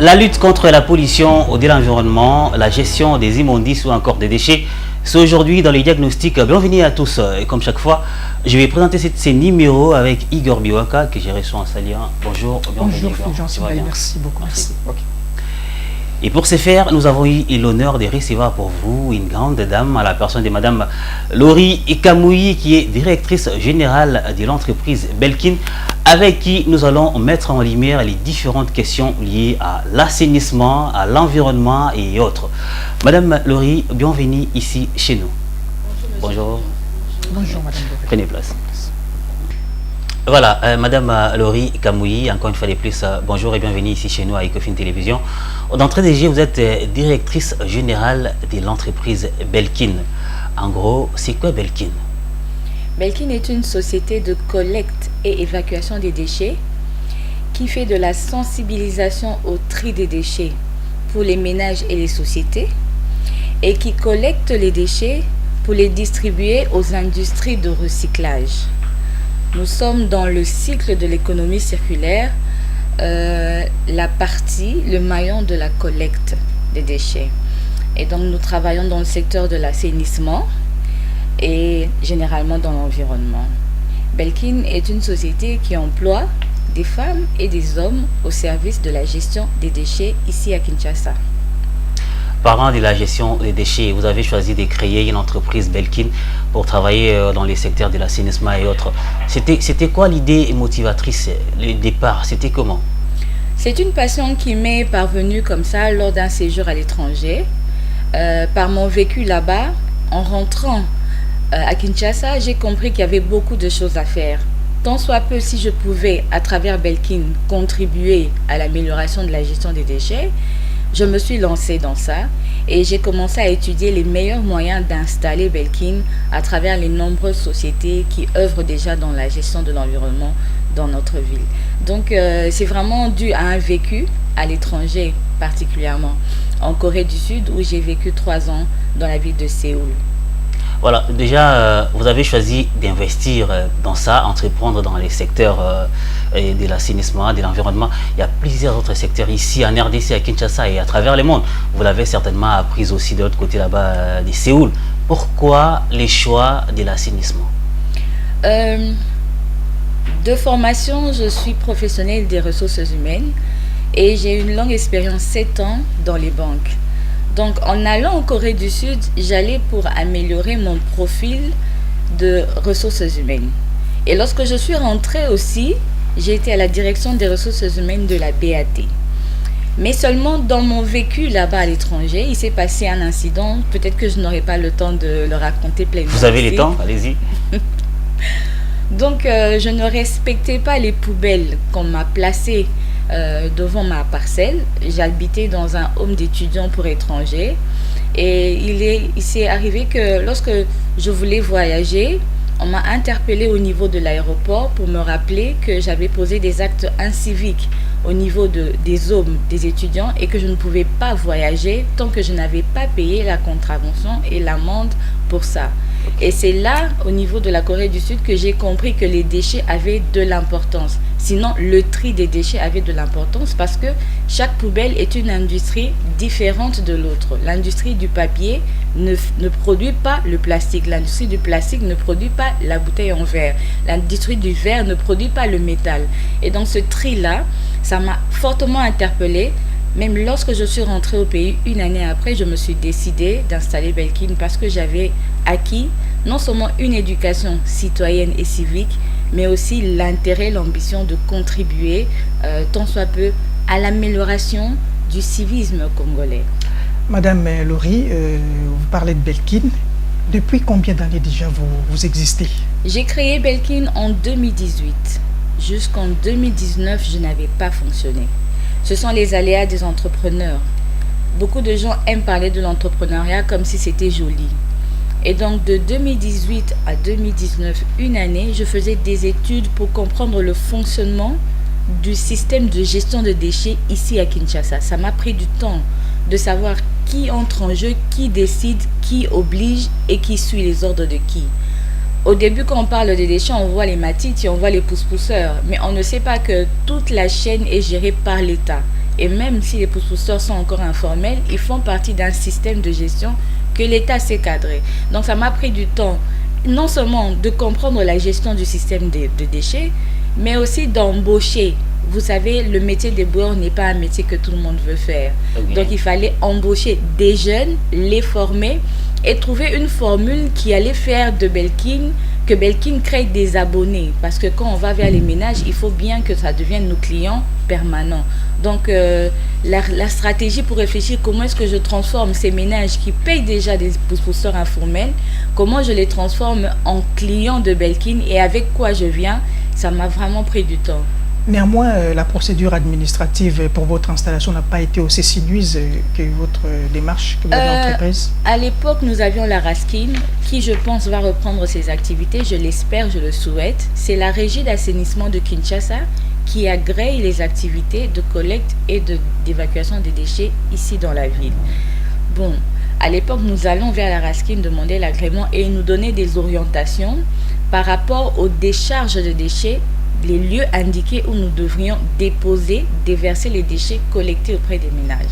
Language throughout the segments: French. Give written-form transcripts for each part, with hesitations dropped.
La lutte contre la pollution de l'environnement, la gestion des immondices ou encore des déchets, c'est aujourd'hui dans les diagnostics. Bienvenue à tous. Et comme chaque fois, je vais présenter ces numéros avec Igor Biwaka, que j'ai reçu en saluant. Bonjour, bienvenue. Bonjour, Jean-Sylvain, merci beaucoup. Merci. Okay. Et pour ce faire, nous avons eu l'honneur de recevoir pour vous une grande dame, à la personne de Madame Laurie Kamouyi, qui est directrice générale de l'entreprise Belkin, avec qui nous allons mettre en lumière les différentes questions liées à l'assainissement, à l'environnement et autres. Madame Laurie, bienvenue ici chez nous. Bonjour. Bonjour, Madame Laurie. Prenez place. Voilà, Madame Laurie Kamouyi, encore une fois de plus, bonjour et bienvenue ici chez nous à Ecofin Télévision. D'entrée de jeu, vous êtes directrice générale de l'entreprise Belkin. En gros, c'est quoi Belkin? Belkin est une société de collecte et évacuation des déchets qui fait de la sensibilisation au tri des déchets pour les ménages et les sociétés et qui collecte les déchets pour les distribuer aux industries de recyclage. Nous sommes dans le cycle de l'économie circulaire, la partie, le maillon de la collecte des déchets. Et donc nous travaillons dans le secteur de l'assainissement et généralement dans l'environnement. Belkin est une société qui emploie des femmes et des hommes au service de la gestion des déchets ici à Kinshasa. Parlant de la gestion des déchets, vous avez choisi de créer une entreprise Belkin pour travailler dans les secteurs de l'assainissement et autres. C'était quoi l'idée motivatrice, le départ? C'était comment? C'est une passion qui m'est parvenue comme ça lors d'un séjour à l'étranger. Par mon vécu là-bas, en rentrant à Kinshasa, j'ai compris qu'il y avait beaucoup de choses à faire. Tant soit peu, si je pouvais, à travers Belkin, contribuer à l'amélioration de la gestion des déchets, je me suis lancée dans ça et j'ai commencé à étudier les meilleurs moyens d'installer Belkin à travers les nombreuses sociétés qui œuvrent déjà dans la gestion de l'environnement dans notre ville. Donc c'est vraiment dû à un vécu à l'étranger, particulièrement en Corée du Sud où j'ai vécu 3 ans dans la ville de Séoul. Voilà, déjà, vous avez choisi d'investir dans ça, entreprendre dans les secteurs de l'assainissement, de l'environnement. Il y a plusieurs autres secteurs ici en RDC, à Kinshasa et à travers le monde. Vous l'avez certainement appris aussi de l'autre côté là-bas de Séoul. Pourquoi les choix de l'assainissement? De formation, je suis professionnelle des ressources humaines et j'ai une longue expérience, 7 ans, dans les banques. Donc, en allant en Corée du Sud, j'allais pour améliorer mon profil de ressources humaines. Et lorsque je suis rentrée aussi, j'ai été à la direction des ressources humaines de la BAT. Mais seulement dans mon vécu là-bas à l'étranger, il s'est passé un incident. Peut-être que je n'aurai pas le temps de le raconter pleinement. Vous avez le temps? Allez-y. Donc, je ne respectais pas les poubelles qu'on m'a placées devant ma parcelle. J'habitais dans un home d'étudiants pour étrangers et il s'est arrivé que lorsque je voulais voyager, on m'a interpellé au niveau de l'aéroport pour me rappeler que j'avais posé des actes inciviques au niveau des hommes, des étudiants et que je ne pouvais pas voyager tant que je n'avais pas payé la contravention et l'amende pour ça. Et c'est là, au niveau de la Corée du Sud, que j'ai compris que les déchets avaient de l'importance. Sinon, le tri des déchets avait de l'importance parce que chaque poubelle est une industrie différente de l'autre. L'industrie du papier ne produit pas le plastique. L'industrie du plastique ne produit pas la bouteille en verre. L'industrie du verre ne produit pas le métal. Et donc, ce tri-là, ça m'a fortement interpellée. Même lorsque je suis rentrée au pays, 1 année après, je me suis décidée d'installer Belkin parce que j'avais acquis non seulement une éducation citoyenne et civique, mais aussi l'intérêt, l'ambition de contribuer, tant soit peu, à l'amélioration du civisme congolais. Madame Laurie, vous parlez de Belkin. Depuis combien d'années déjà vous existez? J'ai créé Belkin en 2018. Jusqu'en 2019, je n'avais pas fonctionné. Ce sont les aléas des entrepreneurs. Beaucoup de gens aiment parler de l'entrepreneuriat comme si c'était joli. Et donc de 2018 à 2019, 1 année, je faisais des études pour comprendre le fonctionnement du système de gestion de déchets ici à Kinshasa. Ça m'a pris du temps de savoir qui entre en jeu, qui décide, qui oblige et qui suit les ordres de qui. Au début, quand on parle des déchets, on voit les matites et on voit les pousse-pousseurs. Mais on ne sait pas que toute la chaîne est gérée par l'État. et même si les pousse-pousseurs sont encore informels, ils font partie d'un système de gestion que l'État s'est cadré. Donc ça m'a pris du temps, non seulement de comprendre la gestion du système de déchets, mais aussi d'embaucher. Vous savez, le métier des boueurs n'est pas un métier que tout le monde veut faire. Okay. Donc il fallait embaucher des jeunes, les former et trouver une formule qui allait faire de Belkin, que Belkin crée des abonnés. Parce que quand on va vers les ménages, il faut bien que ça devienne nos clients permanents. Donc la stratégie pour réfléchir comment est-ce que je transforme ces ménages qui payent déjà des pousse-pousseurs informels, comment je les transforme en clients de Belkin et avec quoi je viens, ça m'a vraiment pris du temps. Néanmoins, la procédure administrative pour votre installation n'a pas été aussi sinueuse que votre démarche que vous avez entreprise. À l'époque, nous avions la RASKIN, qui je pense va reprendre ses activités, je l'espère, je le souhaite. C'est la régie d'assainissement de Kinshasa qui agrée les activités de collecte et d'évacuation des déchets ici dans la ville. Bon, à l'époque, nous allons vers la RASKIN demander l'agrément et nous donner des orientations par rapport aux décharges de déchets, les lieux indiqués où nous devrions déposer, déverser les déchets collectés auprès des ménages.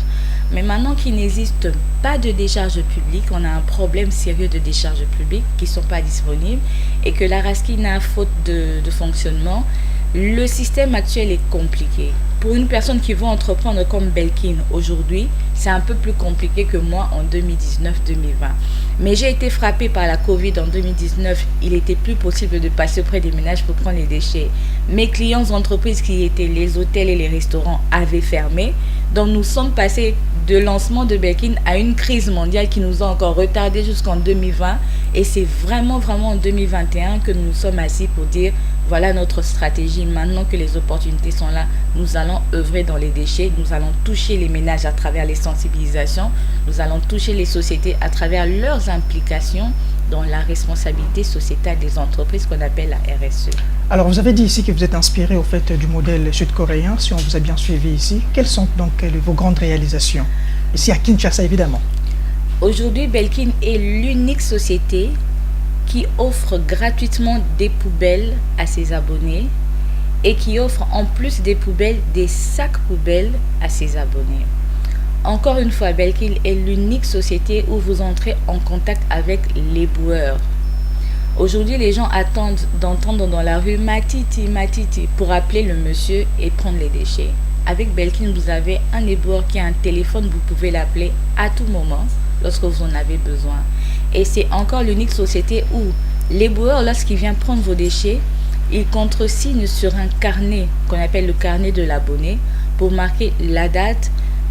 Mais maintenant qu'il n'existe pas de décharge publique, on a un problème sérieux de décharge publique qui ne sont pas disponibles et que la RASKIN a faute de fonctionnement, le système actuel est compliqué. Pour une personne qui veut entreprendre comme Belkin aujourd'hui, c'est un peu plus compliqué que moi en 2019-2020. Mais j'ai été frappée par la Covid en 2019. Il était plus possible de passer auprès des ménages pour prendre les déchets. Mes clients entreprises qui étaient les hôtels et les restaurants avaient fermé. Donc nous sommes passés de lancement de Belkin à une crise mondiale qui nous a encore retardé jusqu'en 2020. Et c'est vraiment en 2021 que nous nous sommes assis pour dire voilà notre stratégie. Maintenant que les opportunités sont là, nous allons œuvrer dans les déchets. Nous allons toucher les ménages à travers les sensibilisations. Nous allons toucher les sociétés à travers leurs implications dans la responsabilité sociétale des entreprises qu'on appelle la RSE. Alors vous avez dit ici que vous êtes inspiré au fait du modèle sud-coréen, si on vous a bien suivi ici. Quelles sont donc vos grandes réalisations? Ici à Kinshasa évidemment. Aujourd'hui, Belkin est l'unique société qui offre gratuitement des poubelles à ses abonnés et qui offre en plus des poubelles, des sacs poubelles à ses abonnés. Encore une fois, Belkin est l'unique société où vous entrez en contact avec les boueurs. Aujourd'hui, les gens attendent d'entendre dans la rue Matiti, Matiti pour appeler le monsieur et prendre les déchets. Avec Belkin, vous avez un éboueur qui a un téléphone, vous pouvez l'appeler à tout moment lorsque vous en avez besoin. Et c'est encore l'unique société où l'éboueur, lorsqu'il vient prendre vos déchets, il contresigne sur un carnet qu'on appelle le carnet de l'abonné pour marquer la date,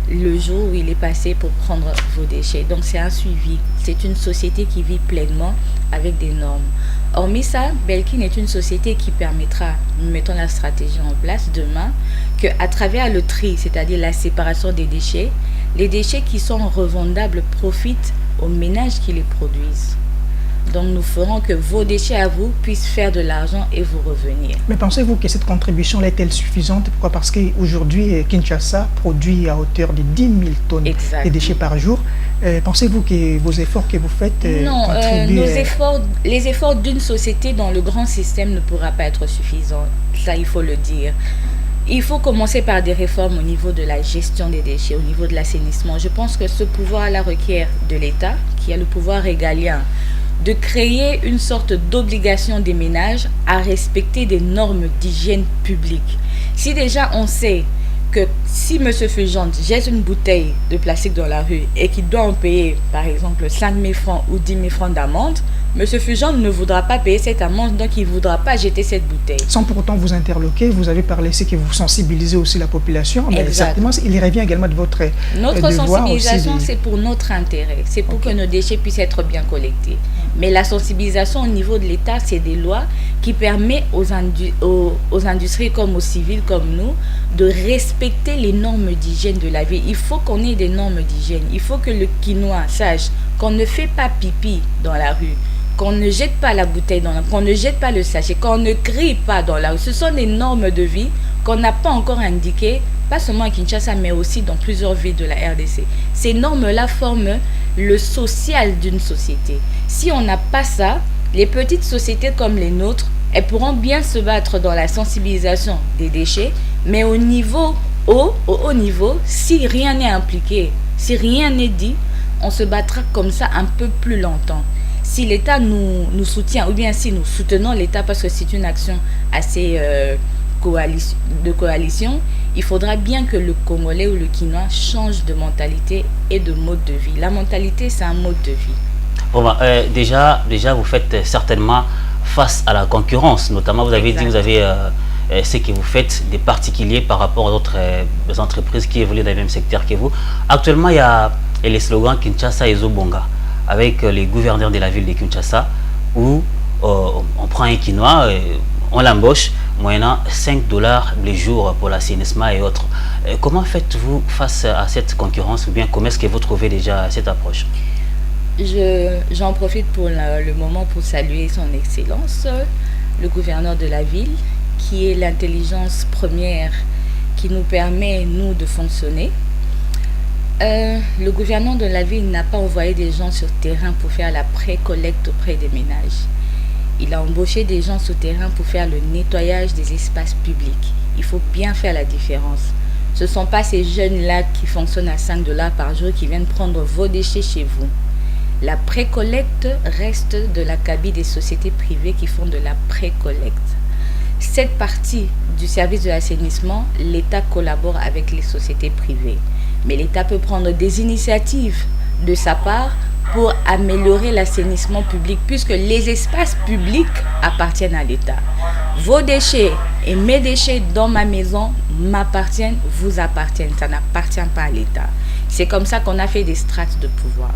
le jour où il est passé pour prendre vos déchets. Donc c'est un suivi. C'est une société qui vit pleinement avec des normes. Hormis ça, Belkin est une société qui permettra, nous mettons la stratégie en place demain, qu'à travers le tri, c'est-à-dire la séparation des déchets, les déchets qui sont revendables profitent aux ménages qui les produisent. Donc nous ferons que vos déchets à vous puissent faire de l'argent et vous revenir. Mais pensez-vous que cette contribution est-elle suffisante? Pourquoi? Parce qu'aujourd'hui, Kinshasa produit à hauteur de 10 000 tonnes de déchets par jour. Pensez-vous que vos efforts que vous faites non, les efforts d'une société dans le grand système ne pourra pas être suffisants. Ça, il faut le dire. Il faut commencer par des réformes au niveau de la gestion des déchets, au niveau de l'assainissement. Je pense que ce pouvoir-là requiert de l'État, qui a le pouvoir régalien, de créer une sorte d'obligation des ménages à respecter des normes d'hygiène publique. Si déjà on sait que si M. Fulgence jette une bouteille de plastique dans la rue et qu'il doit en payer par exemple 5 000 francs ou 10 000 francs d'amende, M. Fulgence ne voudra pas payer cette amende, donc il ne voudra pas jeter cette bouteille. Sans pour autant vous interloquer, vous avez parlé, c'est que vous sensibilisez aussi la population, mais certainement il revient également de votre Notre sensibilisation, c'est pour notre intérêt, c'est pour que nos déchets puissent être bien collectés. Mais la sensibilisation au niveau de l'État, c'est des lois qui permettent aux industries comme aux civils comme nous de respecter les normes d'hygiène de la vie. Il faut qu'on ait des normes d'hygiène. Il faut que le Quinois sache qu'on ne fait pas pipi dans la rue, qu'on ne jette pas la bouteille dans la rue, qu'on ne jette pas le sachet, qu'on ne crie pas dans la rue. Ce sont des normes de vie qu'on n'a pas encore indiquées, pas seulement à Kinshasa, mais aussi dans plusieurs villes de la RDC. Ces normes-là forment le social d'une société. Si on n'a pas ça, les petites sociétés comme les nôtres, elles pourront bien se battre dans la sensibilisation des déchets, mais au niveau au haut niveau, si rien n'est impliqué, si rien n'est dit, on se battra comme ça un peu plus longtemps. Si l'État nous soutient, ou bien si nous soutenons l'État, parce que c'est une action assez de coalition, il faudra bien que le Congolais ou le Kinois change de mentalité et de mode de vie. La mentalité, c'est un mode de vie. Bon, déjà, vous faites certainement face à la concurrence. Notamment, vous avez dit, vous avez ce que vous faites des particuliers par rapport à d'autres entreprises qui évoluent dans le même secteur que vous. Actuellement, il y a les slogans Kinshasa et Zobonga avec les gouverneurs de la ville de Kinshasa où on prend un Kinois, on l'embauche moyennant $5 les jours pour l'assainissement et autres. Comment faites-vous face à cette concurrence ou bien comment est-ce que vous trouvez déjà cette approche? J'en profite pour le moment pour saluer son Excellence, le gouverneur de la ville, qui est l'intelligence première qui nous permet, nous, de fonctionner. Le gouverneur de la ville n'a pas envoyé des gens sur terrain pour faire la pré-collecte auprès des ménages. Il a embauché des gens sur terrain pour faire le nettoyage des espaces publics. Il faut bien faire la différence. Ce ne sont pas ces jeunes-là qui fonctionnent à $5 par jour qui viennent prendre vos déchets chez vous. La pré-collecte reste de l'acabit des sociétés privées qui font de la pré-collecte. Cette partie du service de l'assainissement, l'État collabore avec les sociétés privées. Mais l'État peut prendre des initiatives de sa part pour améliorer l'assainissement public, puisque les espaces publics appartiennent à l'État. Vos déchets et mes déchets dans ma maison m'appartiennent, vous appartiennent, ça n'appartient pas à l'État. C'est comme ça qu'on a fait des strates de pouvoir.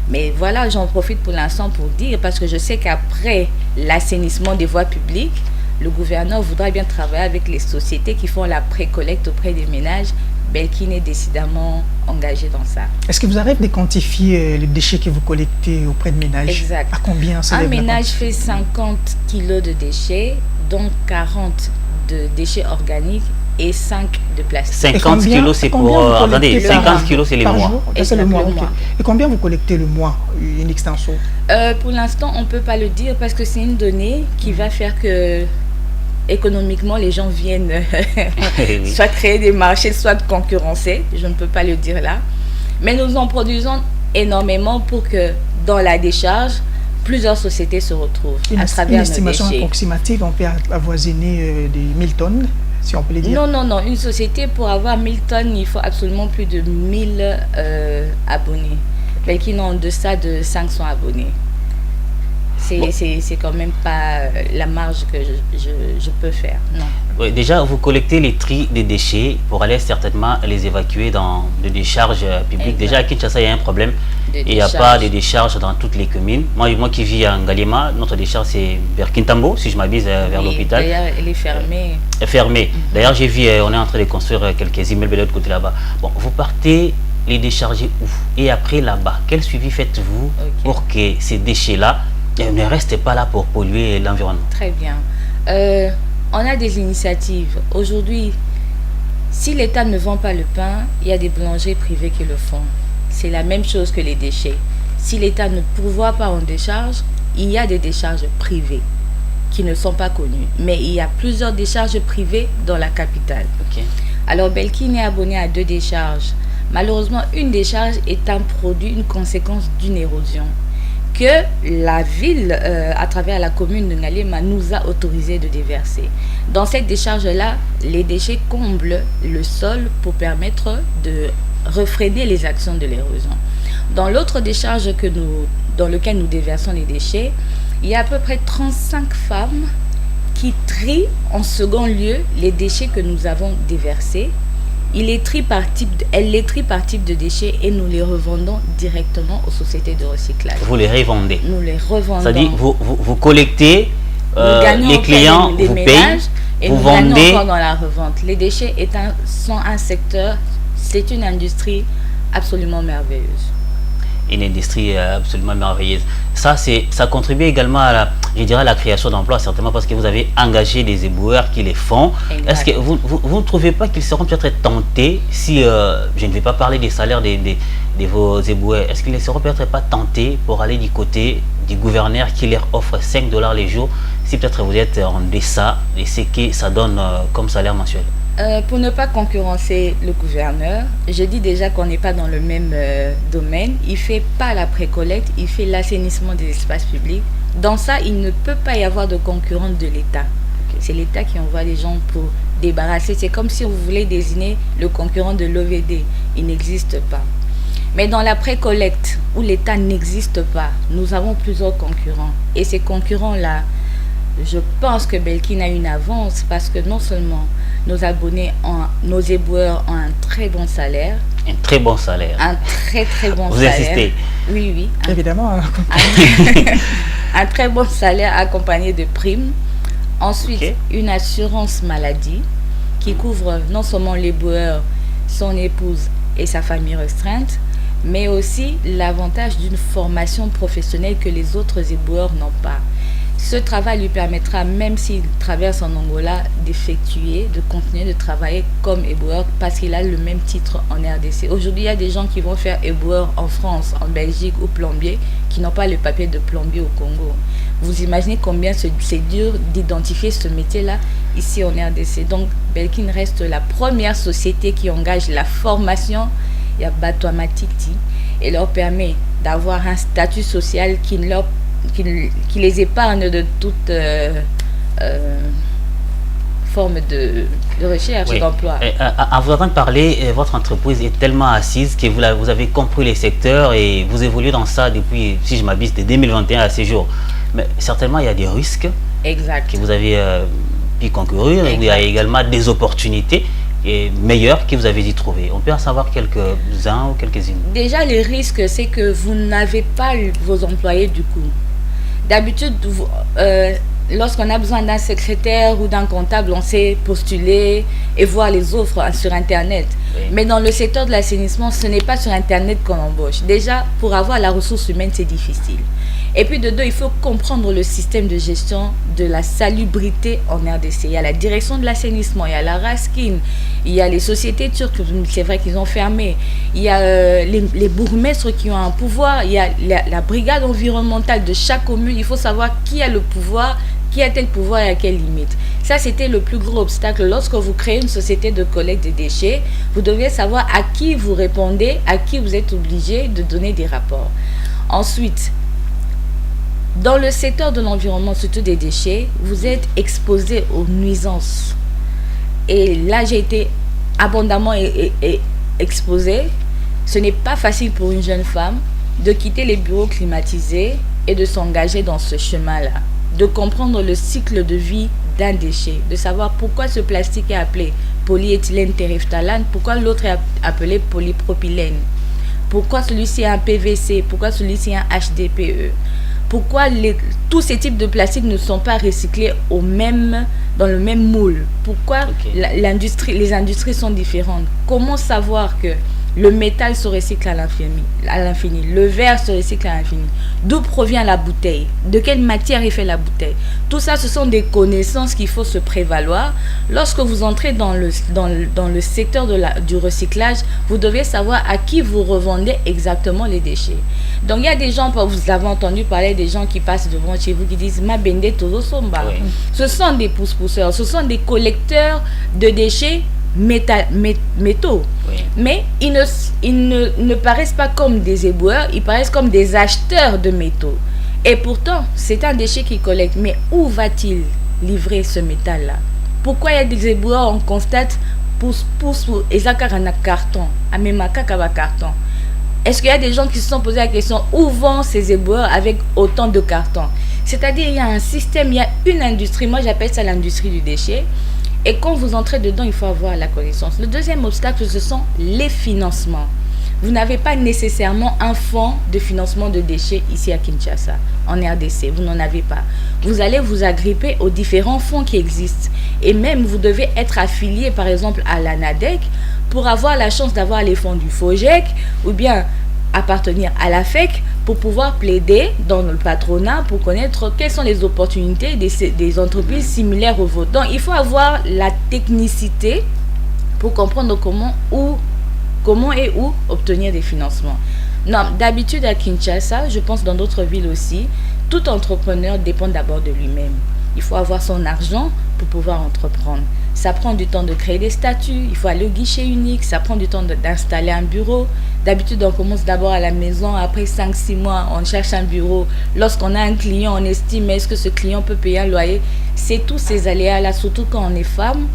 Mais voilà, j'en profite pour l'instant pour dire, parce que je sais qu'après l'assainissement des voies publiques, le gouverneur voudra bien travailler avec les sociétés qui font la pré-collecte auprès des ménages. Belkin est décidément engagé dans ça. Est-ce que vous arrivez de quantifier les déchets que vous collectez auprès de ménages? Exact. À combien ça? Un ménage fait 50 kilos de déchets, dont 40 de déchets organiques et 5 de plastique. 50 kilos, c'est pour... attendez, 50 kilos, c'est les mois. C'est le mois, okay. Et combien vous collectez le mois, une extension? Pour l'instant, on ne peut pas le dire parce que c'est une donnée qui va faire que... économiquement, les gens viennent soit créer des marchés, soit concurrencer. Je ne peux pas le dire là. Mais nous en produisons énormément pour que dans la décharge, plusieurs sociétés se retrouvent à travers nos déchets. Une estimation approximative, on peut avoisiner des 1000 tonnes, si on peut le dire? Non. Une société, pour avoir 1000 tonnes, il faut absolument plus de 1000 abonnés. Mais qui n'ont en deçà de 500 abonnés. C'est quand même pas la marge que je peux faire, non. Oui, déjà, vous collectez les tri des déchets pour aller certainement les évacuer dans des décharges publiques. Exact. Déjà, à Kinshasa, il y a un problème. Il n'y a pas de décharges dans toutes les communes. Moi qui vis en Galima, notre décharge, c'est vers Kintambo, si je m'abuse, vers l'hôpital. D'ailleurs, elle est fermée. Fermée. D'ailleurs, j'ai vu, on est en train de construire quelques immeubles de l'autre côté là-bas. Bon, vous partez les décharger où? Et après, là-bas, quel suivi faites-vous pour que ces déchets-là ne restez pas là pour polluer l'environnement? Très bien. On a des initiatives. Aujourd'hui, si l'État ne vend pas le pain, il y a des boulangers privés qui le font. C'est la même chose que les déchets. Si l'État ne pourvoit pas en décharge, il y a des décharges privées qui ne sont pas connues. Mais il y a plusieurs décharges privées dans la capitale. Alors, Belkin est abonné à 2 décharges. Malheureusement, une décharge est un produit, une conséquence d'une érosion que la ville, à travers la commune de Ngalema, nous a autorisé de déverser. Dans cette décharge-là, les déchets comblent le sol pour permettre de refréner les actions de l'érosion. Dans l'autre décharge dans laquelle nous déversons les déchets, il y a à peu près 35 femmes qui trient en second lieu les déchets que nous avons déversés. Elles les trient par type de déchets et nous les revendons directement aux sociétés de recyclage. Vous les revendez? Nous les revendons. C'est-à-dire vous collectez, les clients vous payent, et vous vendez encore dans la revente. Les déchets sont un secteur, c'est une industrie absolument merveilleuse. Une industrie absolument merveilleuse. Ça contribue également à la création d'emplois, certainement parce que vous avez engagé des éboueurs qui les font. Est-ce que vous ne trouvez pas qu'ils seront peut-être tentés, si je ne vais pas parler des salaires de vos éboueurs, est-ce qu'ils ne seront peut-être pas tentés pour aller du côté du gouverneur qui leur offre $5 les jours, si peut-être vous êtes en deçà de ce que ça donne comme salaire mensuel? Pour ne pas concurrencer le gouverneur, je dis déjà qu'on n'est pas dans le même domaine. Il ne fait pas la précollecte, il fait l'assainissement des espaces publics. Dans ça, il ne peut pas y avoir de concurrence de l'État. C'est l'État qui envoie les gens pour débarrasser. C'est comme si vous voulez désigner le concurrent de l'OVD. Il n'existe pas. Mais dans la précollecte, où l'État n'existe pas, nous avons plusieurs concurrents. Et ces concurrents-là, je pense que Belkin a une avance parce que non seulement nos abonnés, nos éboueurs ont un très bon salaire. Un très bon salaire. Un très très bon Vous salaire. Vous insistez? Oui, oui. Évidemment. Un très bon salaire accompagné de primes. Ensuite, une assurance maladie qui couvre non seulement l'éboueur, son épouse et sa famille restreinte, mais aussi l'avantage d'une formation professionnelle que les autres éboueurs n'ont pas. Ce travail lui permettra, même s'il traverse en Angola, d'effectuer, de continuer de travailler comme éboueur parce qu'il a le même titre en RDC. Aujourd'hui, il y a des gens qui vont faire éboueur en France, en Belgique ou plombier qui n'ont pas le papier de plombier au Congo. Vous imaginez combien c'est dur d'identifier ce métier-là ici en RDC. Donc, Belkin reste la première société qui engage la formation, il y a Batoamatikti, et leur permet d'avoir un statut social qui les épargne de toute forme de recherche d'emploi. À vous entendre parler, votre entreprise est tellement assise que vous avez compris les secteurs et vous évoluez dans ça depuis, si je m'abuse, de 2021 à ce jour. Mais certainement, il y a des risques que vous avez pu concourir. Il y a également des opportunités meilleures que vous avez dû trouver. On peut en savoir quelques-uns ou quelques-unes. Déjà, les risques, c'est que vous n'avez pas vos employés du coup. D'habitude, lorsqu'on a besoin d'un secrétaire ou d'un comptable, on sait postuler et voir les offres sur Internet. Oui. Mais dans le secteur de l'assainissement, ce n'est pas sur Internet qu'on embauche. Déjà, pour avoir la ressource humaine, c'est difficile. Et puis de deux, il faut comprendre le système de gestion de la salubrité en RDC. Il y a la direction de l'assainissement, il y a la RASKIN, il y a les sociétés turques, c'est vrai qu'ils ont fermé. Il y a les bourgmestres qui ont un pouvoir, il y a la brigade environnementale de chaque commune. Il faut savoir qui a le pouvoir, qui a tel pouvoir et à quelle limite. Ça, c'était le plus gros obstacle. Lorsque vous créez une société de collecte de déchets, vous devez savoir à qui vous répondez, à qui vous êtes obligé de donner des rapports. Ensuite, dans le secteur de l'environnement, surtout des déchets, vous êtes exposé aux nuisances. Et là, j'ai été abondamment exposée. Ce n'est pas facile pour une jeune femme de quitter les bureaux climatisés et de s'engager dans ce chemin-là. De comprendre le cycle de vie d'un déchet. De savoir pourquoi ce plastique est appelé polyéthylène terephthalate, pourquoi l'autre est appelé polypropylène. Pourquoi celui-ci est un PVC, pourquoi celui-ci est un HDPE. Pourquoi tous ces types de plastiques ne sont pas recyclés dans le même moule? Pourquoi les industries sont différentes? Comment savoir que le métal se recycle à l'infini, le verre se recycle à l'infini? D'où provient la bouteille? De quelle matière est faite la bouteille? Tout ça, ce sont des connaissances qu'il faut se prévaloir. Lorsque vous entrez dans le secteur du recyclage, vous devez savoir à qui vous revendez exactement les déchets. Donc, il y a des gens, vous avez entendu parler des gens qui passent devant chez vous qui disent « Ma bende todo somba ». Ce sont des pousse-pousseurs, ce sont des collecteurs de déchets métaux. Oui. Mais ils ne paraissent pas comme des éboueurs, ils paraissent comme des acheteurs de métaux. Et pourtant, c'est un déchet qu'ils collectent. Mais où va-t-il livrer ce métal-là? Pourquoi il y a des éboueurs, on constate, pousse, et ça car un carton, à même carton. Est-ce qu'il y a des gens qui se sont posé la question où vont ces éboueurs avec autant de cartons? C'est-à-dire, il y a un système, il y a une industrie, moi j'appelle ça l'industrie du déchet. Et quand vous entrez dedans, il faut avoir la connaissance. Le deuxième obstacle, ce sont les financements. Vous n'avez pas nécessairement un fonds de financement de déchets ici à Kinshasa, en RDC. Vous n'en avez pas. Vous allez vous agripper aux différents fonds qui existent. Et même, vous devez être affilié, par exemple, à l'ANADEC pour avoir la chance d'avoir les fonds du FOGEC ou bien appartenir à la FEC pour pouvoir plaider dans le patronat pour connaître quelles sont les opportunités des entreprises similaires aux vôtres. Donc, il faut avoir la technicité pour comprendre comment et où obtenir des financements. Non, d'habitude à Kinshasa, je pense dans d'autres villes aussi, tout entrepreneur dépend d'abord de lui-même. Il faut avoir son argent pour pouvoir entreprendre. Ça prend du temps de créer des statuts, il faut aller au guichet unique, ça prend du temps d'installer un bureau. D'habitude, on commence d'abord à la maison, après 5-6 mois, on cherche un bureau. Lorsqu'on a un client, on estime est-ce que ce client peut payer un loyer. C'est tous ces aléas-là, surtout quand on est femme.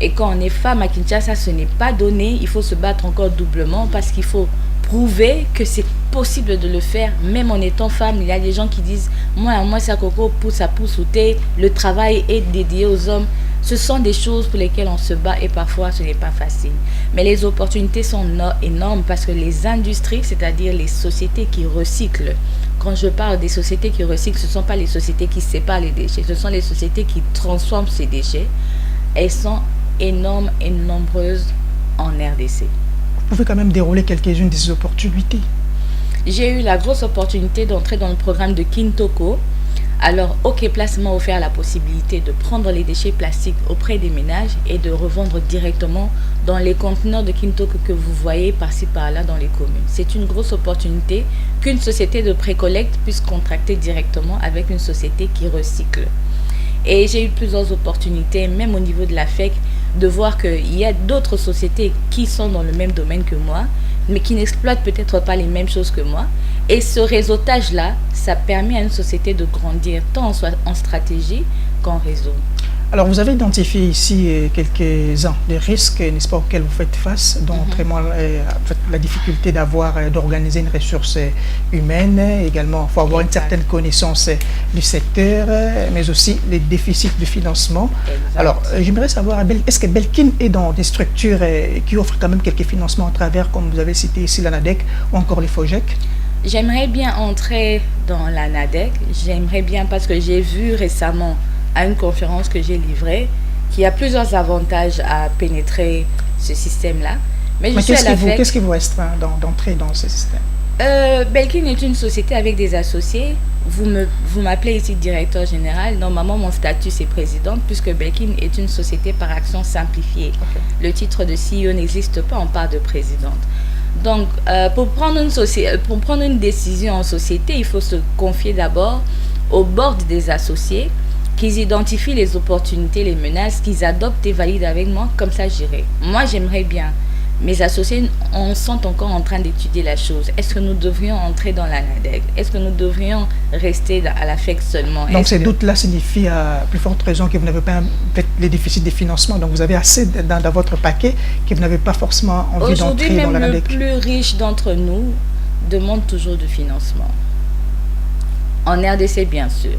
Et quand on est femme à Kinshasa, ce n'est pas donné. Il faut se battre encore doublement parce qu'il faut prouver que c'est possible de le faire, même en étant femme. Il y a des gens qui disent moi ça coco pousse à pousse ou thé, le travail est dédié aux hommes. Ce sont des choses pour lesquelles on se bat et parfois ce n'est pas facile. Mais les opportunités sont énormes parce que les industries, c'est-à-dire les sociétés qui recyclent, quand je parle des sociétés qui recyclent, ce ne sont pas les sociétés qui séparent les déchets, ce sont les sociétés qui transforment ces déchets. Elles sont énormes et nombreuses en RDC. Vous pouvez quand même dérouler quelques-unes de ces opportunités. J'ai eu la grosse opportunité d'entrer dans le programme de Kintoko. Alors, OK Place m'a offert la possibilité de prendre les déchets plastiques auprès des ménages et de revendre directement dans les conteneurs de Kintoko que vous voyez par-ci par-là dans les communes. C'est une grosse opportunité qu'une société de précollecte puisse contracter directement avec une société qui recycle. Et j'ai eu plusieurs opportunités, même au niveau de la FEC, de voir qu'il y a d'autres sociétés qui sont dans le même domaine que moi, mais qui n'exploitent peut-être pas les mêmes choses que moi. Et ce réseautage-là, ça permet à une société de grandir tant en stratégie qu'en réseau. Alors, vous avez identifié ici quelques-uns des risques, n'est-ce pas, auxquels vous faites face, dont vraiment la difficulté d'organiser une ressource humaine, également, il faut avoir une certaine connaissance du secteur, mais aussi les déficits de financement. Exact. Alors, j'aimerais savoir, est-ce que Belkin est dans des structures qui offrent quand même quelques financements à travers, comme vous avez cité ici, la NADEC ou encore les FOGEC? J'aimerais bien entrer dans la NADEC, j'aimerais bien parce que j'ai vu récemment à une conférence que j'ai livrée, qu'il y a plusieurs avantages à pénétrer ce système-là. Mais qu'est-ce qui vous restreint d'entrer dans ce système? Belkin est une société avec des associés. Vous m'appelez ici directeur général. Normalement, mon statut, c'est présidente, puisque Belkin est une société par action simplifiée. Okay. Le titre de CEO n'existe pas, on parle de présidente. Donc, pour prendre une décision en société, il faut se confier d'abord au board des associés, qu'ils identifient les opportunités, les menaces, qu'ils adoptent et valident avec moi, comme ça j'irai. Moi, j'aimerais bien. Mes associés, on sont encore en train d'étudier la chose. Est-ce que nous devrions entrer dans la NADEC? Est-ce que nous devrions rester à la FEC seulement? Donc ces doutes-là signifient à plus forte raison que vous n'avez pas les déficits de financement. Donc vous avez assez dans votre paquet que vous n'avez pas forcément envie d'entrer dans la NADEC. Aujourd'hui, même le plus riche d'entre nous demande toujours du financement. En RDC, bien sûr.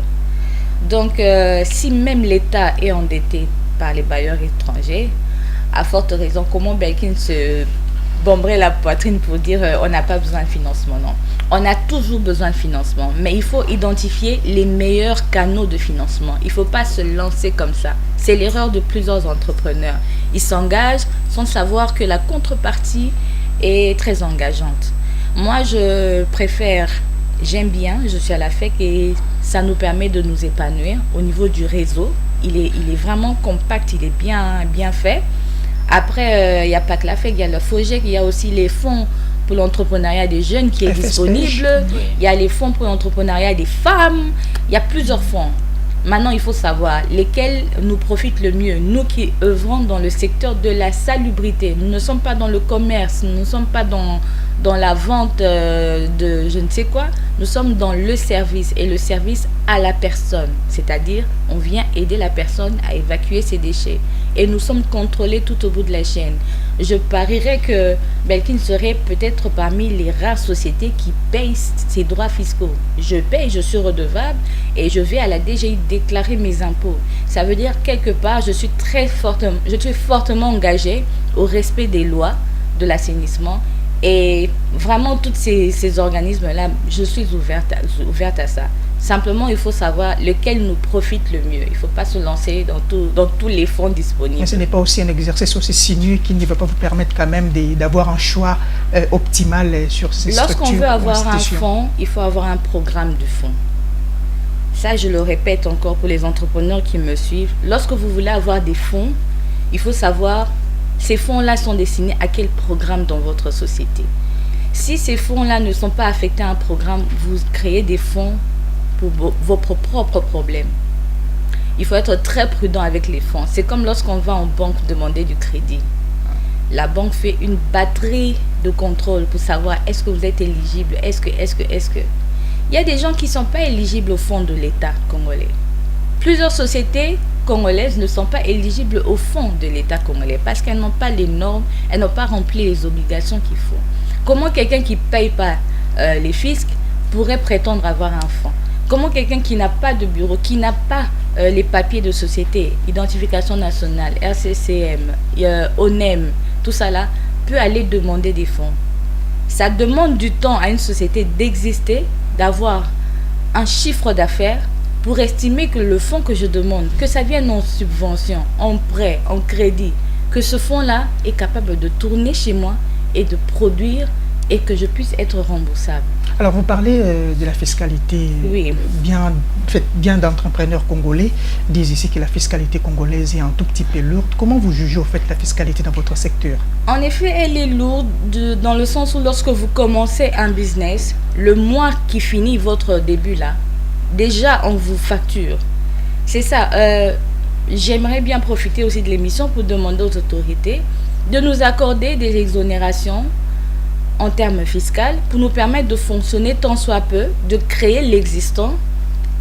Donc, si même l'État est endetté par les bailleurs étrangers, à forte raison, comment Belkin se bomberait la poitrine pour dire on n'a pas besoin de financement? Non, on a toujours besoin de financement, mais il faut identifier les meilleurs canaux de financement. Il ne faut pas se lancer comme ça. C'est l'erreur de plusieurs entrepreneurs. Ils s'engagent sans savoir que la contrepartie est très engageante. Moi, je préfère... J'aime bien, je suis à la FEC et ça nous permet de nous épanouir au niveau du réseau. Il est vraiment compact, il est bien fait. Après, il n'y a pas que la FEC, il y a le FOGEC, il y a aussi les fonds pour l'entrepreneuriat des jeunes qui est disponible. Il y a les fonds pour l'entrepreneuriat des femmes. Il y a plusieurs fonds. Maintenant, il faut savoir lesquels nous profitent le mieux. Nous qui œuvrons dans le secteur de la salubrité, nous ne sommes pas dans le commerce, nous ne sommes pas dans la vente de je ne sais quoi, nous sommes dans le service et le service à la personne. C'est-à-dire, on vient aider la personne à évacuer ses déchets. Et nous sommes contrôlés tout au bout de la chaîne. Je parierais que Belkin serait peut-être parmi les rares sociétés qui payent ses droits fiscaux. Je paye, je suis redevable et je vais à la DGI déclarer mes impôts. Ça veut dire quelque part, je suis fortement engagée au respect des lois de l'assainissement. Et vraiment, tous ces organismes-là, je suis ouverte à ça. Simplement, il faut savoir lequel nous profite le mieux. Il ne faut pas se lancer dans tous les fonds disponibles. Mais ce n'est pas aussi un exercice aussi sinueux qui ne va pas vous permettre quand même d'avoir un choix optimal sur ces structures. Lorsqu'on veut avoir un fonds, il faut avoir un programme de fonds. Ça, je le répète encore pour les entrepreneurs qui me suivent. Lorsque vous voulez avoir des fonds, il faut savoir... Ces fonds-là sont destinés à quel programme dans votre société? Si ces fonds-là ne sont pas affectés à un programme, vous créez des fonds pour vos propres problèmes. il faut être très prudent avec les fonds. C'est comme lorsqu'on va en banque demander du crédit. La banque fait une batterie de contrôle pour savoir est-ce que vous êtes éligible, est-ce que. Il y a des gens qui ne sont pas éligibles au fonds de l'État congolais. Plusieurs sociétés congolaises ne sont pas éligibles au fonds de l'État congolais parce qu'elles n'ont pas les normes, elles n'ont pas rempli les obligations qu'il faut. Comment quelqu'un qui ne paye pas les fiscs pourrait prétendre avoir un fonds? Comment quelqu'un qui n'a pas de bureau, qui n'a pas les papiers de société, identification nationale, RCCM, ONEM, tout ça là, peut aller demander des fonds? Ça demande du temps à une société d'exister, d'avoir un chiffre d'affaires pour estimer que le fonds que je demande, que ça vienne en subvention, en prêt, en crédit, que ce fonds-là est capable de tourner chez moi et de produire et que je puisse être remboursable. Alors, vous parlez de la fiscalité. Oui. Bien d'entrepreneurs congolais disent ici que la fiscalité congolaise est un tout petit peu lourde. Comment vous jugez au fait la fiscalité dans votre secteur? En effet, elle est lourde dans le sens où lorsque vous commencez un business, le mois qui finit votre début là, déjà on vous facture. C'est ça. J'aimerais bien profiter aussi de l'émission pour demander aux autorités de nous accorder des exonérations en termes fiscaux pour nous permettre de fonctionner tant soit peu, de créer l'existant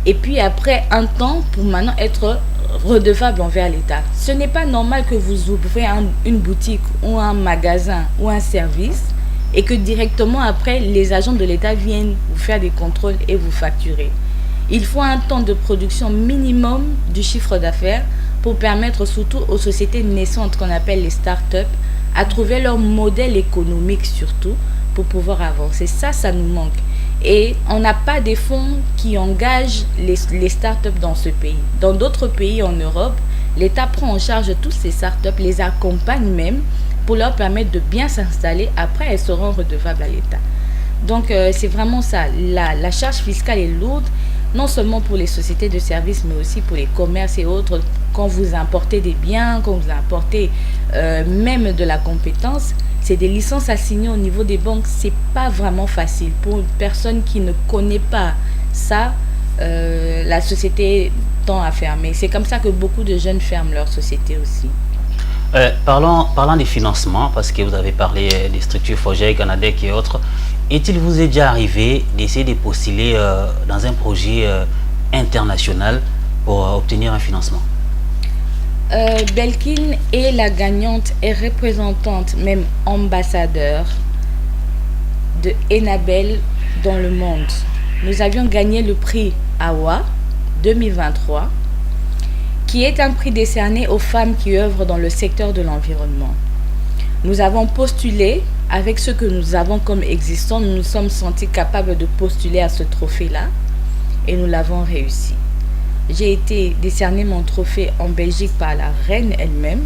et puis après un temps pour maintenant être redevable envers l'État. Ce n'est pas normal que vous ouvrez une boutique ou un magasin ou un service et que directement après les agents de l'État viennent vous faire des contrôles et vous facturer. Il faut un temps de production minimum du chiffre d'affaires pour permettre surtout aux sociétés naissantes qu'on appelle les start-up à trouver leur modèle économique surtout pour pouvoir avancer. Ça nous manque. Et on n'a pas des fonds qui engagent les start-up dans ce pays. Dans d'autres pays en Europe, l'État prend en charge tous ces start-up, les accompagne même pour leur permettre de bien s'installer. Après, elles seront redevables à l'État. Donc, c'est vraiment ça. La charge fiscale est lourde, non seulement pour les sociétés de services, mais aussi pour les commerces et autres. Quand vous importez des biens, quand vous importez même de la compétence, c'est des licences à signer au niveau des banques. C'est pas vraiment facile. Pour une personne qui ne connaît pas ça, la société tend à fermer. C'est comme ça que beaucoup de jeunes ferment leur société aussi. Parlant des financements, parce que vous avez parlé des structures FOGEC, Canadec et autres, est-il vous est déjà arrivé d'essayer de postuler dans un projet international pour obtenir un financement? Belkin est la gagnante et représentante, même ambassadeur de Enabel dans le monde. Nous avions gagné le prix AWA 2023, qui est un prix décerné aux femmes qui œuvrent dans le secteur de l'environnement. Nous avons postulé, avec ce que nous avons comme existant, nous nous sommes sentis capables de postuler à ce trophée-là et nous l'avons réussi. J'ai été décerné mon trophée en Belgique par la reine elle-même.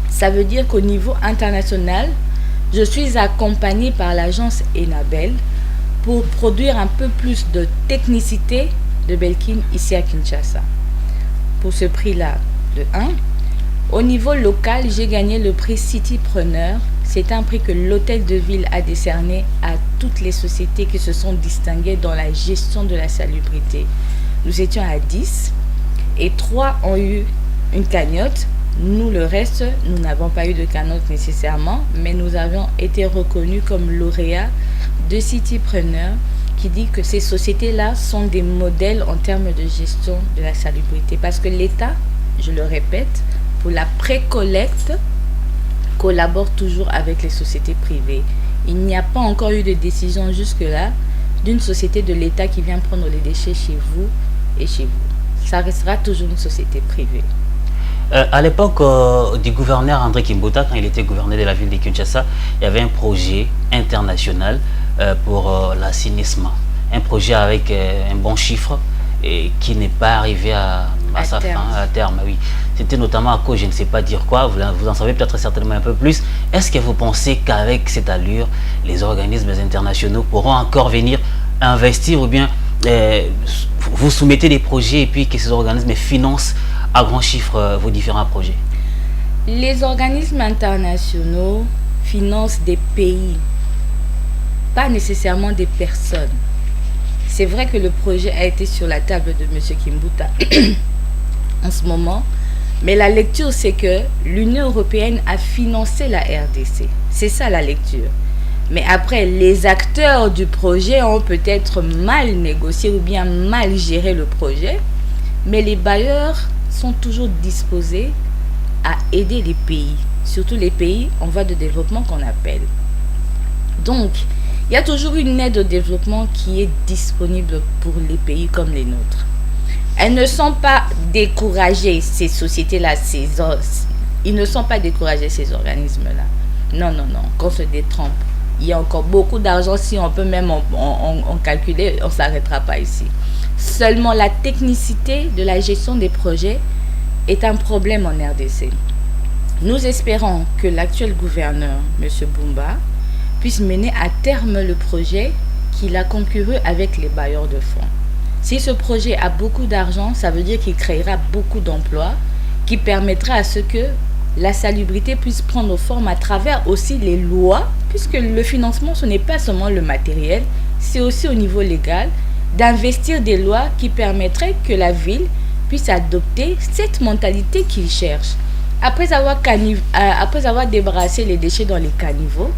Ça veut dire qu'au niveau international, je suis accompagnée par l'agence Enabel pour produire un peu plus de technicité de Belkin ici à Kinshasa. Pour ce prix-là de 1. Au niveau local, j'ai gagné le prix Citypreneur. C'est un prix que l'hôtel de ville a décerné à toutes les sociétés qui se sont distinguées dans la gestion de la salubrité. Nous étions à 10 et 3 ont eu une cagnotte. Nous, le reste, nous n'avons pas eu de cagnotte nécessairement, mais nous avons été reconnus comme lauréats de Citypreneur, qui dit que ces sociétés-là sont des modèles en termes de gestion de la salubrité. Parce que l'État, je le répète, pour la précollecte, collabore toujours avec les sociétés privées. Il n'y a pas encore eu de décision jusque-là d'une société de l'État qui vient prendre les déchets chez vous et chez vous. Ça restera toujours une société privée. À l'époque du gouverneur André Kimbuta, quand il était gouverneur de la ville de Kinshasa, il y avait un projet international pour l'assainissement. Un projet avec un bon chiffre et qui n'est pas arrivé à sa fin, à terme. Oui. C'était notamment à cause, je ne sais pas dire quoi, vous en savez peut-être certainement un peu plus. Est-ce que vous pensez qu'avec cette allure, les organismes internationaux pourront encore venir investir ou bien vous soumettez des projets et puis que ces organismes financent à grand chiffre vos différents projets? Les organismes internationaux financent des pays, pas nécessairement des personnes. C'est vrai que le projet a été sur la table de M. Kimbuta en ce moment. Mais la lecture, c'est que l'Union européenne a financé la RDC. C'est ça la lecture. Mais après, les acteurs du projet ont peut-être mal négocié ou bien mal géré le projet. Mais les bailleurs sont toujours disposés à aider les pays, surtout les pays en voie de développement qu'on appelle. Donc, il y a toujours une aide au développement qui est disponible pour les pays comme les nôtres. Elles ne sont pas découragées, ces sociétés-là, ils ne sont pas découragés, ces organismes-là. Non, non, non, qu'on se détrompe. Il y a encore beaucoup d'argent, si on peut même en calculer, on ne s'arrêtera pas ici. Seulement, la technicité de la gestion des projets est un problème en RDC. Nous espérons que l'actuel gouverneur, M. Bumba, puisse mener à terme le projet qu'il a conclu avec les bailleurs de fonds. Si ce projet a beaucoup d'argent, ça veut dire qu'il créera beaucoup d'emplois, qui permettra à ce que la salubrité puisse prendre forme à travers aussi les lois, puisque le financement, ce n'est pas seulement le matériel, c'est aussi au niveau légal, d'investir des lois qui permettraient que la ville puisse adopter cette mentalité qu'il cherche. Après avoir débarrassé les déchets dans les caniveaux,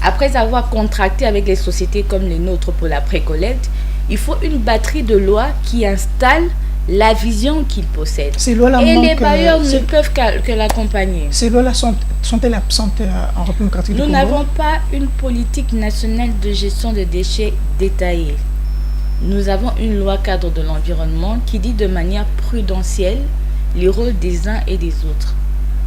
après avoir contracté avec les sociétés comme les nôtres pour la précollecte, il faut une batterie de lois qui installe la vision qu'ils possèdent. Et les bailleurs ne peuvent que l'accompagner. Ces lois-là sont-elles absentes en République démocratique du Congo? Nous n'avons pas une politique nationale de gestion des déchets détaillée. Nous avons une loi cadre de l'environnement qui dit de manière prudentielle les rôles des uns et des autres.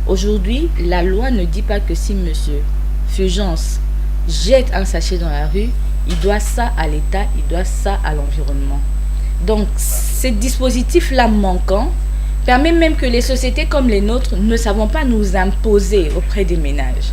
Aujourd'hui, la loi ne dit pas que si monsieur Fulgence jette un sachet dans la rue, il doit ça à l'État, il doit ça à l'environnement. Donc, ces dispositifs-là manquants permettent même que les sociétés comme les nôtres ne savent pas nous imposer auprès des ménages.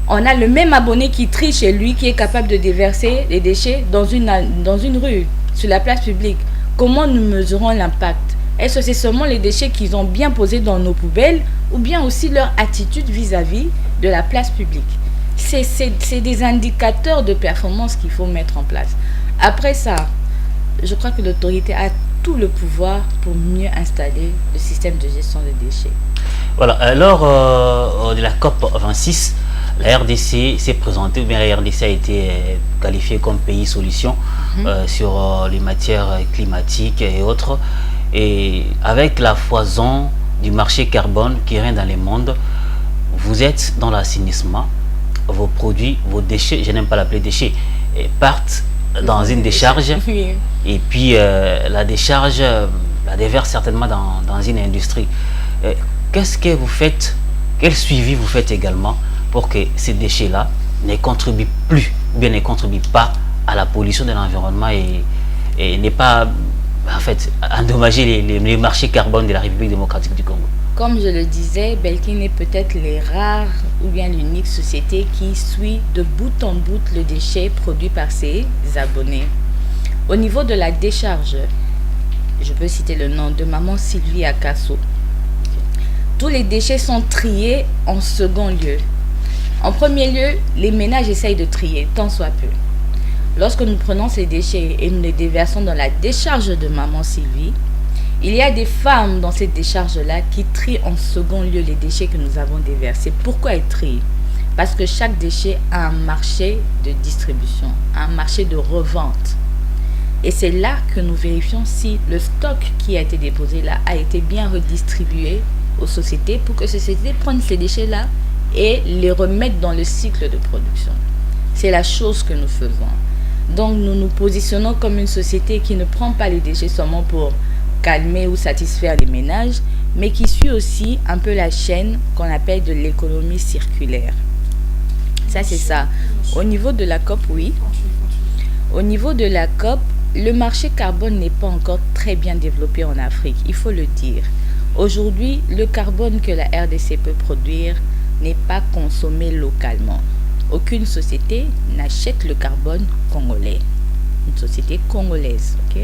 On a le même abonné qui trie chez lui, qui est capable de déverser les déchets dans une rue, sur la place publique. Comment nous mesurons l'impact? Est-ce que c'est seulement les déchets qu'ils ont bien posés dans nos poubelles ou bien aussi leur attitude vis-à-vis de la place publique? C'est des indicateurs de performance qu'il faut mettre en place. Après ça, je crois que l'autorité a tout le pouvoir pour mieux installer le système de gestion des déchets. Voilà, lors de la COP 26, la RDC s'est présentée, ou bien la RDC a été qualifiée comme pays solution sur les matières climatiques et autres. Et avec la foison du marché carbone qui règne dans le monde, vous êtes dans l'assainissement. Vos produits, vos déchets, je n'aime pas l'appeler déchets, partent dans une décharge. Oui. Et puis la décharge la déverse certainement dans une industrie. Qu'est-ce que vous faites, quel suivi vous faites également pour que ces déchets-là ne contribuent plus, ou bien ne contribuent pas à la pollution de l'environnement et n'est pas en fait endommager les marchés carbone de la République démocratique du Congo? Comme je le disais, Belkin est peut-être les rares ou bien l'unique société qui suit de bout en bout le déchet produit par ses abonnés. Au niveau de la décharge, je peux citer le nom de Maman Sylvie à Kasso. Tous les déchets sont triés en second lieu. En premier lieu, les ménages essayent de trier, tant soit peu. Lorsque nous prenons ces déchets et nous les déversons dans la décharge de Maman Sylvie, il y a des femmes dans cette décharge-là qui trient en second lieu les déchets que nous avons déversés. Pourquoi elles trient? Parce que chaque déchet a un marché de distribution, un marché de revente. Et c'est là que nous vérifions si le stock qui a été déposé là a été bien redistribué aux sociétés pour que ces sociétés prennent ces déchets-là et les remettent dans le cycle de production. C'est la chose que nous faisons. Donc nous nous positionnons comme une société qui ne prend pas les déchets seulement pour calmer ou satisfaire les ménages, mais qui suit aussi un peu la chaîne qu'on appelle de l'économie circulaire. Ça, c'est ça. Au niveau de la COP, oui. Au niveau de la COP, le marché carbone n'est pas encore très bien développé en Afrique, il faut le dire. Aujourd'hui, le carbone que la RDC peut produire n'est pas consommé localement. Aucune société n'achète le carbone congolais. Une société congolaise, ok?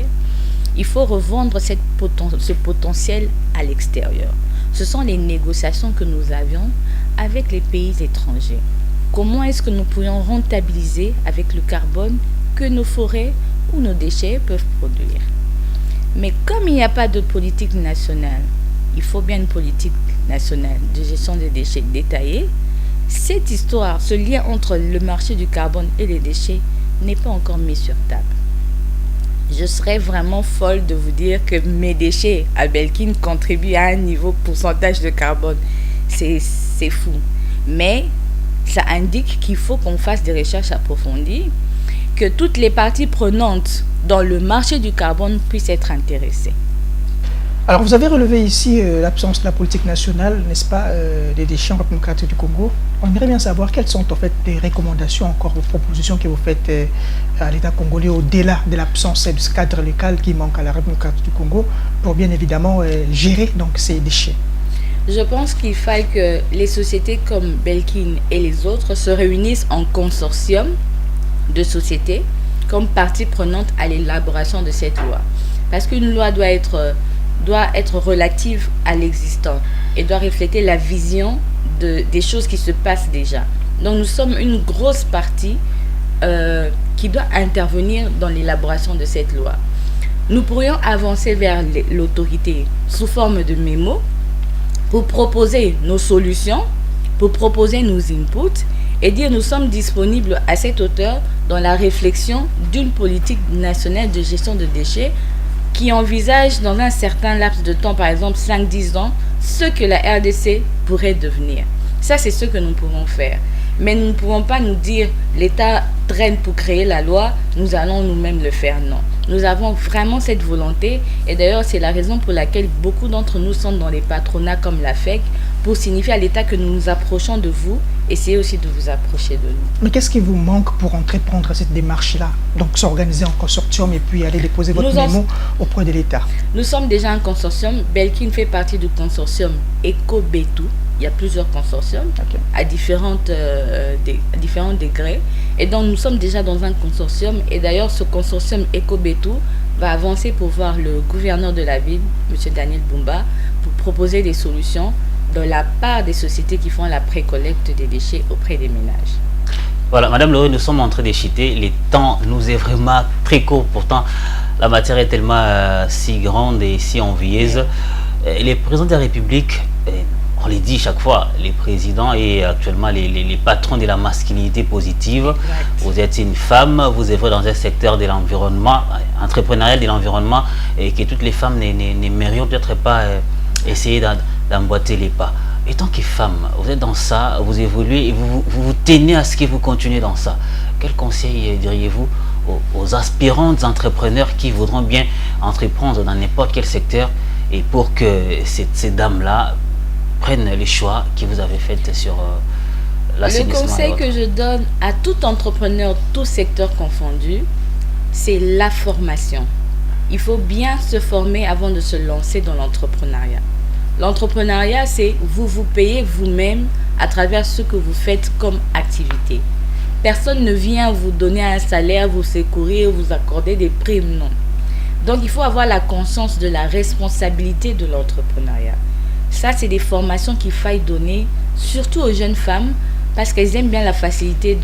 Il faut revendre ce potentiel à l'extérieur. Ce sont les négociations que nous avions avec les pays étrangers. Comment est-ce que nous pourrions rentabiliser avec le carbone que nos forêts ou nos déchets peuvent produire? Mais comme il n'y a pas de politique nationale, il faut bien une politique nationale de gestion des déchets détaillée. Cette histoire, ce lien entre le marché du carbone et les déchets n'est pas encore mis sur table. Je serais vraiment folle de vous dire que mes déchets à Belkin contribuent à un niveau pourcentage de carbone. C'est fou. Mais ça indique qu'il faut qu'on fasse des recherches approfondies, que toutes les parties prenantes dans le marché du carbone puissent être intéressées. Alors, vous avez relevé ici l'absence de la politique nationale, n'est-ce pas, des déchets en République démocratique du Congo. On aimerait bien savoir quelles sont en fait les recommandations, encore vos propositions que vous faites à l'État congolais au-delà de l'absence de ce cadre légal qui manque à la République démocratique du Congo pour bien évidemment gérer donc ces déchets. Je pense qu'il faille que les sociétés comme Belkin et les autres se réunissent en consortium de sociétés comme partie prenante à l'élaboration de cette loi. Parce qu'une loi doit être relative à l'existant et doit refléter la vision des choses qui se passent déjà. Donc nous sommes une grosse partie qui doit intervenir dans l'élaboration de cette loi. Nous pourrions avancer vers l'autorité sous forme de mémo pour proposer nos solutions, pour proposer nos inputs et dire nous sommes disponibles à cette hauteur dans la réflexion d'une politique nationale de gestion de déchets qui envisage dans un certain laps de temps, par exemple 5-10 ans, ce que la RDC pourrait devenir. Ça, c'est ce que nous pouvons faire. Mais nous ne pouvons pas nous dire l'État traîne pour créer la loi, nous allons nous-mêmes le faire. Non. Nous avons vraiment cette volonté et d'ailleurs, c'est la raison pour laquelle beaucoup d'entre nous sont dans les patronats comme la FEC pour signifier à l'État que nous nous approchons de vous. Essayez aussi de vous approcher de nous. Mais qu'est-ce qui vous manque pour entreprendre cette démarche-là? Donc s'organiser en consortium et puis aller déposer votre mémo auprès de l'État. Nous sommes déjà un consortium. Belkin fait partie du consortium EcoBetu. Il y a plusieurs consortiums à différents degrés. Et donc nous sommes déjà dans un consortium. Et d'ailleurs ce consortium EcoBetu va avancer pour voir le gouverneur de la ville, M. Daniel Bumba, pour proposer des solutions de la part des sociétés qui font la précollecte des déchets auprès des ménages. Voilà, Madame Laurie, nous sommes en train d'échiter. Le temps nous est vraiment très court. Pourtant, la matière est tellement si grande et si envieuse. Les présidents de la République, on les dit chaque fois, les présidents et actuellement les patrons de la masculinité positive. Exact. Vous êtes une femme, vous œuvrez dans un secteur de l'environnement, entrepreneurial de l'environnement, et que toutes les femmes n'aimerions peut-être pas essayer d'emboîter les pas. Et tant que femme, vous êtes dans ça, vous évoluez et vous tenez à ce que vous continuez dans ça. Quel conseil diriez-vous aux aspirantes entrepreneurs qui voudront bien entreprendre dans n'importe quel secteur et pour que ces dames-là prennent les choix que vous avez faits sur l'assainissement? Le conseil que je donne à tout entrepreneur, tout secteur confondu, c'est la formation. Il faut bien se former avant de se lancer dans l'entrepreneuriat. L'entrepreneuriat, c'est vous payez vous-même à travers ce que vous faites comme activité. Personne ne vient vous donner un salaire, vous secourir, vous accorder des primes, non. Donc, il faut avoir la conscience de la responsabilité de l'entrepreneuriat. Ça, c'est des formations qu'il faille donner, surtout aux jeunes femmes, parce qu'elles aiment bien la facilité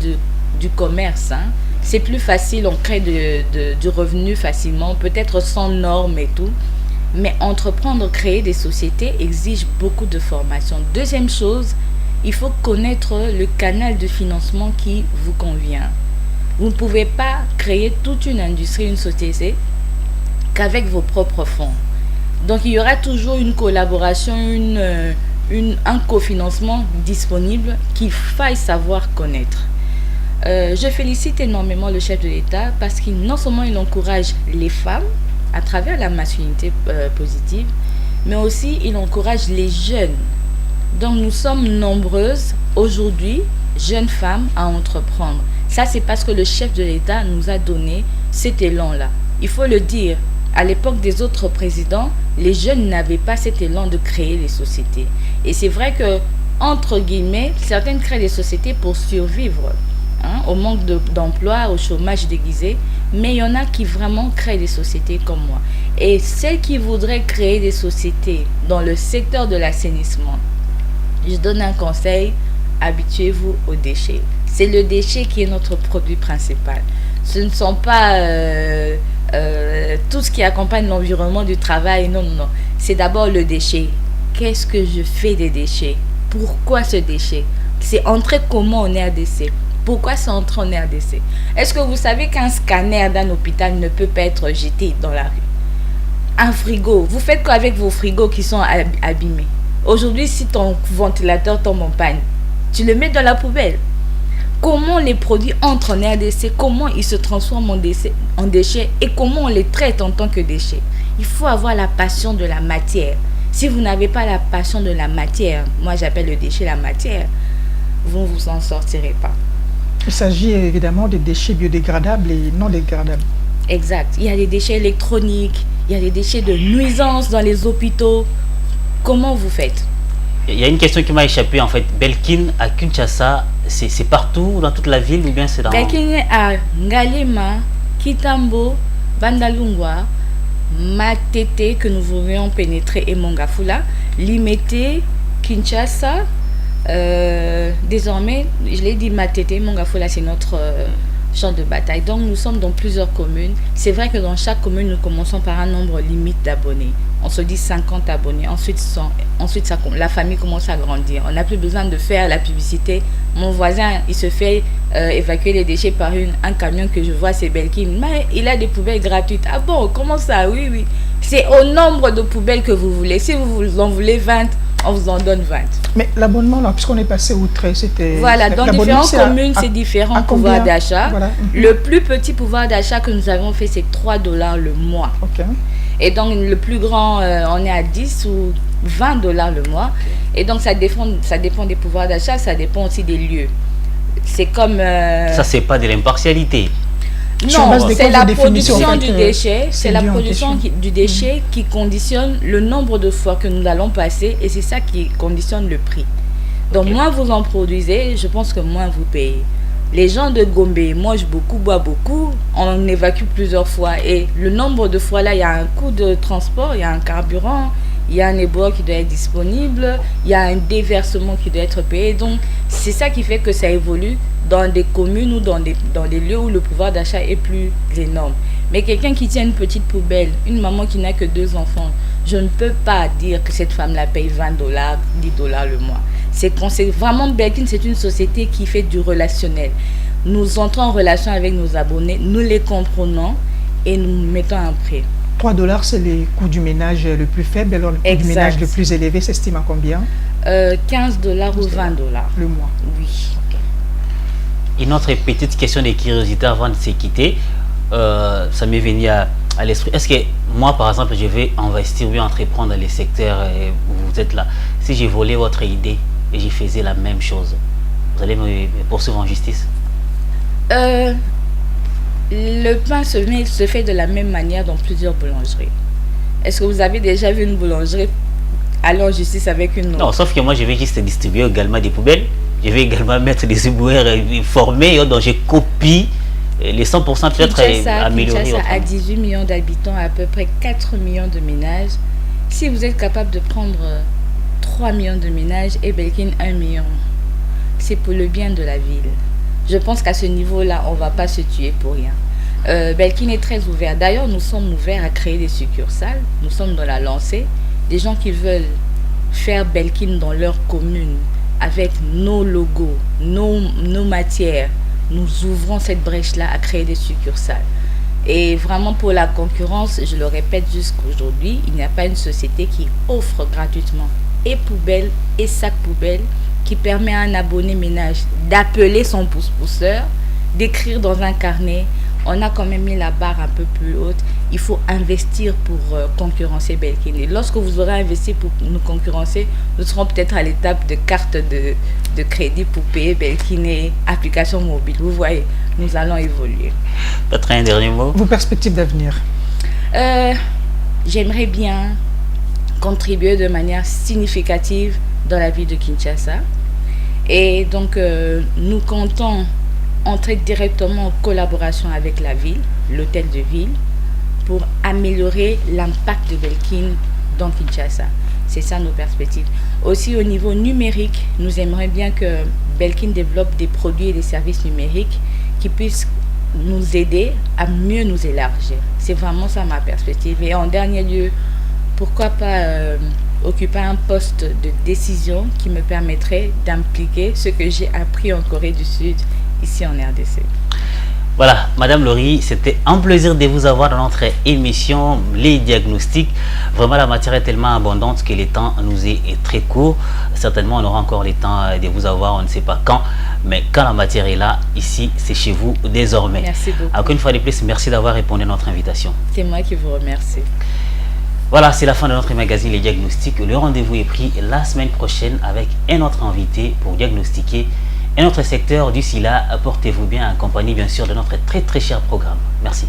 du commerce. C'est plus facile, on crée du revenu facilement, peut-être sans normes et tout. Mais entreprendre, créer des sociétés exige beaucoup de formation. Deuxième chose, il faut connaître le canal de financement qui vous convient. Vous ne pouvez pas créer toute une industrie, une société, qu'avec vos propres fonds. Donc il y aura toujours une collaboration, un cofinancement disponible qu'il faille savoir connaître. Je félicite énormément le chef de l'État parce qu'il non seulement il encourage les femmes à travers la masculinité positive, mais aussi il encourage les jeunes. Donc nous sommes nombreuses aujourd'hui, jeunes femmes, à entreprendre. Ça, c'est parce que le chef de l'État nous a donné cet élan-là. Il faut le dire, à l'époque des autres présidents, les jeunes n'avaient pas cet élan de créer des sociétés. Et c'est vrai que, entre guillemets, certaines créent des sociétés pour survivre, au manque d'emploi, au chômage déguisé. Mais il y en a qui vraiment créent des sociétés comme moi. Et celles qui voudraient créer des sociétés dans le secteur de l'assainissement, je donne un conseil, habituez-vous aux déchets. C'est le déchet qui est notre produit principal. Ce ne sont pas tout ce qui accompagne l'environnement du travail, non. C'est d'abord le déchet. qu'est-ce que je fais des déchets? Pourquoi ce déchet? C'est entré comment en RDC? Pourquoi c'est entré en RDC? Est-ce que vous savez qu'un scanner d'un hôpital ne peut pas être jeté dans la rue? Un frigo, vous faites quoi avec vos frigos qui sont abîmés? Aujourd'hui, si ton ventilateur tombe en panne, tu le mets dans la poubelle. Comment les produits entrent en RDC? Comment ils se transforment en déchets? Et comment on les traite en tant que déchets? Il faut avoir la passion de la matière. Si vous n'avez pas la passion de la matière, moi j'appelle le déchet la matière, vous ne vous en sortirez pas. Il s'agit évidemment des déchets biodégradables et non dégradables. Exact. Il y a des déchets électroniques, il y a des déchets de nuisance dans les hôpitaux. Comment vous faites? Il y a une question qui m'a échappé en fait. Belkin à Kinshasa, c'est partout dans toute la ville ou bien c'est dans... Belkin à Ngalema, Kitambo, Bandalungwa, Matete que nous voulions pénétrer et Mongafula, Limete, Kinshasa. Désormais, je l'ai dit, Matete, Mongafula, c'est notre champ de bataille. Donc nous sommes dans plusieurs communes. C'est vrai que dans chaque commune, nous commençons par un nombre limite d'abonnés. On se dit 50 abonnés, ensuite 100, ensuite la famille commence à grandir. On n'a plus besoin de faire la publicité. Mon voisin, il se fait évacuer les déchets par un camion que je vois, c'est Belkin. Mais il a des poubelles gratuites. Ah bon, comment ça? Oui, oui. C'est au nombre de poubelles que vous voulez. Si vous en voulez 20, on vous en donne 20. Mais l'abonnement, là, puisqu'on est passé outre, c'était... Voilà, dans différentes communes, c'est différent pouvoir d'achat. Voilà. Le plus petit pouvoir d'achat que nous avons fait, c'est $3 le mois. Ok. Et donc, le plus grand, on est à 10 ou $20 le mois. Et donc, ça dépend des pouvoirs d'achat, ça dépend aussi des lieux. C'est comme... Ça, c'est pas de l'impartialité. Non, c'est la production du déchet. C'est la production du déchet qui conditionne le nombre de fois que nous allons passer et c'est ça qui conditionne le prix. Donc, moins vous en produisez, je pense que moins vous payez. Les gens de Gombe mangent beaucoup, boivent beaucoup, on évacue plusieurs fois. Et le nombre de fois là, il y a un coût de transport, il y a un carburant, il y a un éboueur qui doit être disponible, il y a un déversement qui doit être payé. Donc, c'est ça qui fait que ça évolue dans des communes ou dans des lieux où le pouvoir d'achat est plus énorme. Mais quelqu'un qui tient une petite poubelle, une maman qui n'a que 2 enfants, je ne peux pas dire que cette femme-là paye $20, $10 le mois. C'est vraiment Belkin, c'est une société qui fait du relationnel. Nous entrons en relation avec nos abonnés, nous les comprenons et nous mettons un prix. $3, c'est le coût du ménage le plus faible, alors le coût du ménage le plus élevé s'estime à combien? $15 ou $20. Le mois. Oui. Une autre petite question de curiosité avant de se quitter, ça m'est venu à l'esprit. Est-ce que moi, par exemple, je vais investir ou entreprendre dans les secteurs où vous êtes là, si j'ai volé votre idée et j'y faisais la même chose, vous allez me poursuivre en justice? Le pain se fait de la même manière dans plusieurs boulangeries. Est-ce que vous avez déjà vu une boulangerie aller en justice avec une autre? Non, sauf que moi, je vais juste distribuer également des poubelles. Je vais également mettre des éboueurs formés dont je copie les 100% peut-être améliorer. Kinshasa a 18 millions d'habitants, à peu près 4 millions de ménages. Si vous êtes capable de prendre 3 millions de ménages et Belkin 1 million, c'est pour le bien de la ville. Je pense qu'à ce niveau-là, on ne va pas se tuer pour rien. Belkin est très ouvert. D'ailleurs, nous sommes ouverts à créer des succursales. Nous sommes dans la lancée. Des gens qui veulent faire Belkin dans leur commune avec nos logos, nos matières. Nous ouvrons cette brèche-là à créer des succursales. Et vraiment pour la concurrence, je le répète jusqu'aujourd'hui, il n'y a pas une société qui offre gratuitement et poubelle et sac poubelle qui permet à un abonné ménage d'appeler son pousse-pousseur, d'écrire dans un carnet. On a quand même mis la barre un peu plus haute. Il faut investir pour concurrencer Belkin. Et lorsque vous aurez investi pour nous concurrencer, nous serons peut-être à l'étape de carte de crédit pour payer Belkin et application mobile. Vous voyez, nous allons évoluer. Peut-être un dernier mot? Vos perspectives d'avenir? J'aimerais bien contribuer de manière significative dans la vie de Kinshasa. Et donc, nous comptons entrer directement en collaboration avec la ville, l'hôtel de ville, pour améliorer l'impact de Belkin dans Kinshasa. C'est ça nos perspectives. Aussi au niveau numérique, nous aimerions bien que Belkin développe des produits et des services numériques qui puissent nous aider à mieux nous élargir. C'est vraiment ça ma perspective. Et en dernier lieu, pourquoi pas occuper un poste de décision qui me permettrait d'impliquer ce que j'ai appris en Corée du Sud, ici en RDC. Voilà, Madame Laurie, c'était un plaisir de vous avoir dans notre émission Les Diagnostics. Vraiment, la matière est tellement abondante que le temps nous est très court. Certainement, on aura encore le temps de vous avoir, on ne sait pas quand. Mais quand la matière est là, ici, c'est chez vous désormais. Merci beaucoup. Encore une fois de plus, merci d'avoir répondu à notre invitation. C'est moi qui vous remercie. Voilà, c'est la fin de notre magazine Les Diagnostics. Le rendez-vous est pris la semaine prochaine avec un autre invité pour diagnostiquer un autre secteur. D'ici là, portez-vous bien, accompagné bien sûr de notre très cher programme. Merci.